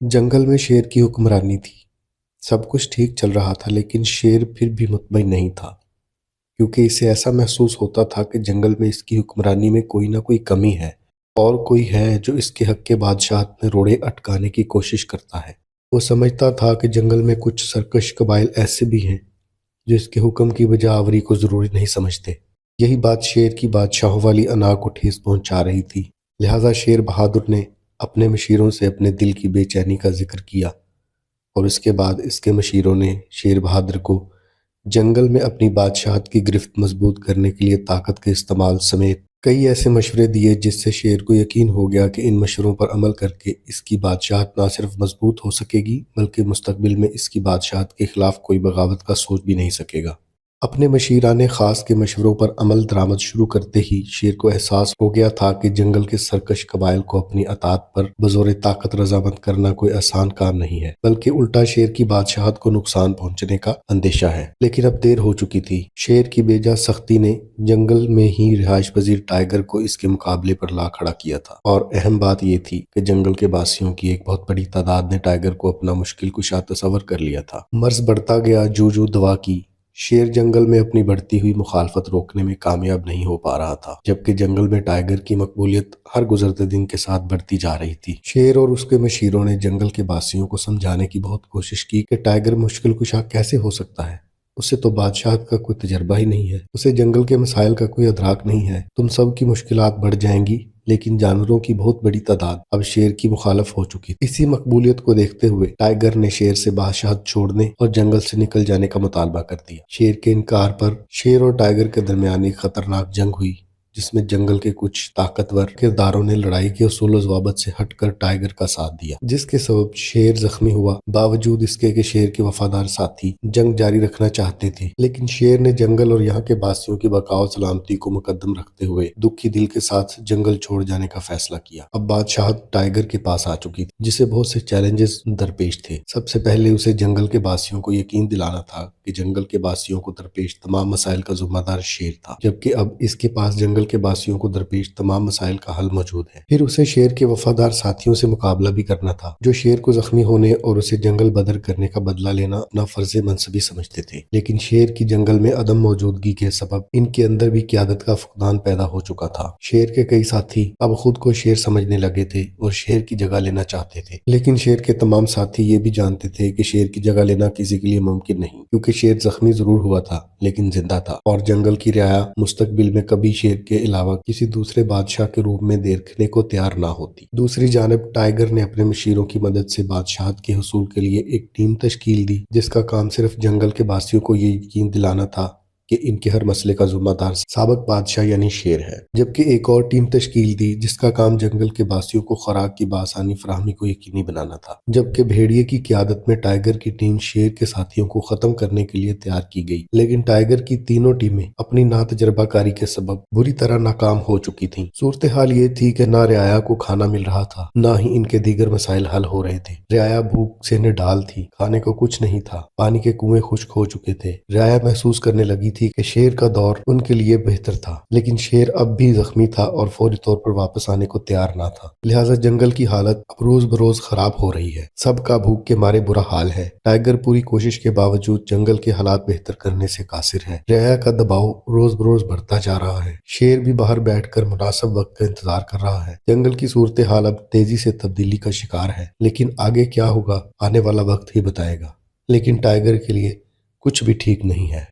जंगल में शेर की हुक्मरानी थी। सब कुछ ठीक चल रहा था, लेकिन शेर फिर भी मुतमईन नहीं था, क्योंकि इसे ऐसा महसूस होता था कि जंगल में इसकी हुक्मरानी में कोई ना कोई कमी है, और कोई है जो इसके हक के बादशाहत में रोड़े अटकाने की कोशिश करता है। वो समझता था कि जंगल में कुछ सरकश कबाइल ऐसे भी हैं जो इसके हुक्म की बजाय आवरी को ज़रूरी नहीं समझते। यही बात शेर की बादशाहों वाली अना को ठेस पहुंचा रही थी। लिहाजा शेर बहादुर ने अपने मशीरों से अपने दिल की बेचैनी का जिक्र किया, और इसके बाद इसके मशीरों ने शेर बहादुर को जंगल में अपनी बादशाहत की गिरफ्त मजबूत करने के लिए ताकत के इस्तेमाल समेत कई ऐसे मशवरे दिए, जिससे शेर को यकीन हो गया कि इन मशवरों पर अमल करके इसकी बादशाहत ना सिर्फ मजबूत हो सकेगी, बल्कि मुस्तकबिल में इसकी बादशाहत के खिलाफ कोई बगावत का सोच भी नहीं सकेगा। अपने मशीराने ख़ास के मशवरों पर अमल दरामद शुरू करते ही शेर को एहसास हो गया था कि जंगल के सरकश कबाइल को अपनी अतात पर बज़ोर ताकत रजामंद करना कोई आसान काम नहीं है, बल्कि उल्टा शेर की बादशाहत को नुकसान पहुंचने का अंदेशा है। लेकिन अब देर हो चुकी थी। शेर की बेजा सख्ती ने जंगल में ही रिहाइश पजीर टाइगर को इसके मुकाबले पर ला खड़ा किया था, और अहम बात यह थी कि जंगल के बासियों की एक बहुत बड़ी तादाद ने टाइगर को अपना मुश्किल कुशा तस्वर कर लिया था। मर्ज बढ़ता गया, जू दवा की। शेर जंगल में अपनी बढ़ती हुई मुखालफत रोकने में कामयाब नहीं हो पा रहा था, जबकि जंगल में टाइगर की मकबूलियत हर गुजरते दिन के साथ बढ़ती जा रही थी। शेर और उसके मशीरों ने जंगल के बासियों को समझाने की बहुत कोशिश की कि टाइगर मुश्किल कुशा कैसे हो सकता है। उसे तो बादशाहत का कोई तजर्बा ही नहीं है, उसे जंगल के मसाइल का कोई अदराक नहीं है। तुम सब की मुश्किलात बढ़ जाएंगी, लेकिन जानवरों की बहुत बड़ी तादाद अब शेर की मुखालफ हो चुकी थी। इसी मकबूलियत को देखते हुए टाइगर ने शेर से बादशाहत छोड़ने और जंगल से निकल जाने का मुतालबा कर दिया। शेर के इनकार पर शेर और टाइगर के दरमियान एक खतरनाक जंग हुई, जिसमें जंगल के कुछ ताकतवर किरदारों ने लड़ाई के उसूल ज़वाबित से हटकर टाइगर का साथ दिया, जिसके सबब शेर जख्मी हुआ। बावजूद इसके कि शेर के वफादार साथी जंग जारी रखना चाहते थे, लेकिन शेर ने जंगल और यहाँ के बासियों की बका और सलामती को मुकद्दम रखते हुए दुखी दिल के साथ जंगल छोड़ जाने का फैसला किया। अब बादशाहत टाइगर के पास आ चुकी थी, जिसे बहुत से चैलेंजेस दरपेश थे। सबसे पहले उसे जंगल के बासियों को यकीन दिलाना था कि जंगल के बासियों को दरपेश तमाम मसाइल का जिम्मेदार शेर था, जबकि अब इसके पास जंगल के बासियों को दरपेश तमाम मसाइल का हल मौजूद है। फिर उसे शेर के वफादार साथियों से मुकाबला भी करना था, जो शेर को जख्मी होने और उसे जंगल बदर करने का बदला लेना अपना फर्ज मनसबी समझते थे। लेकिन शेर की जंगल में अदम मौजूदगी के सबब इनके अंदर भी क़यादत का फुकदान पैदा हो चुका था। शेर के कई साथी अब खुद को शेर समझने लगे थे और शेर की जगह लेना चाहते थे, लेकिन शेर के तमाम साथी ये भी जानते थे कि शेर की जगह लेना किसी के लिए मुमकिन नहीं, क्योंकि शेर जख्मी जरूर हुआ था लेकिन जिंदा था, और जंगल की रियाया मुस्तकबिल में कभी शेर के अलावा किसी दूसरे बादशाह के रूप में देखने को तैयार ना होती। दूसरी जानब टाइगर ने अपने मशीरों की मदद से बादशाहत के हुसूल के लिए एक टीम तश्कील दी, जिसका काम सिर्फ जंगल के बासियों को ये यकीन दिलाना था कि इनके हर मसले का जिम्मेदार साबिक बादशाह यानी शेर है। जबकि एक और टीम तश्कील दी, जिसका काम जंगल के बासियों को खुराक की बासानी फराहमी को यकीनी बनाना था। जबकि भेड़िए की क़यादत में टाइगर की टीम शेर के साथियों को खत्म करने के लिए तैयार की गई, लेकिन टाइगर की तीनों टीमें अपनी नातजर्बाकारी के सबब बुरी तरह नाकाम हो चुकी थीं। सूरत हाल ये थी कि ना रियाया को खाना मिल रहा था, ना ही इनके दीगर मसाइल हल हो रहे थे। रियाया भूख से निढाल थी, खाने को कुछ नहीं था, पानी के कुएं खुश्क हो चुके थे। रियाया महसूस करने लगी थी कि शेर का दौर उनके लिए बेहतर था, लेकिन शेर अब भी जख्मी था और फौरी तौर पर वापस आने को तैयार ना था। लिहाजा जंगल की हालत अब रोज बरोज खराब हो रही है। सबका भूख के मारे बुरा हाल है। टाइगर पूरी कोशिश के बावजूद जंगल के हालात बेहतर करने से कासिर है। रियाया का दबाव रोज बरोज बढ़ता जा रहा है। शेर भी बाहर बैठकर मुनासिब वक्त का इंतजार कर रहा है। जंगल की सूरत हाल अब तेजी से तब्दीली का शिकार है, लेकिन आगे क्या होगा आने वाला वक्त ही बताएगा। लेकिन टाइगर के लिए कुछ भी ठीक नहीं है।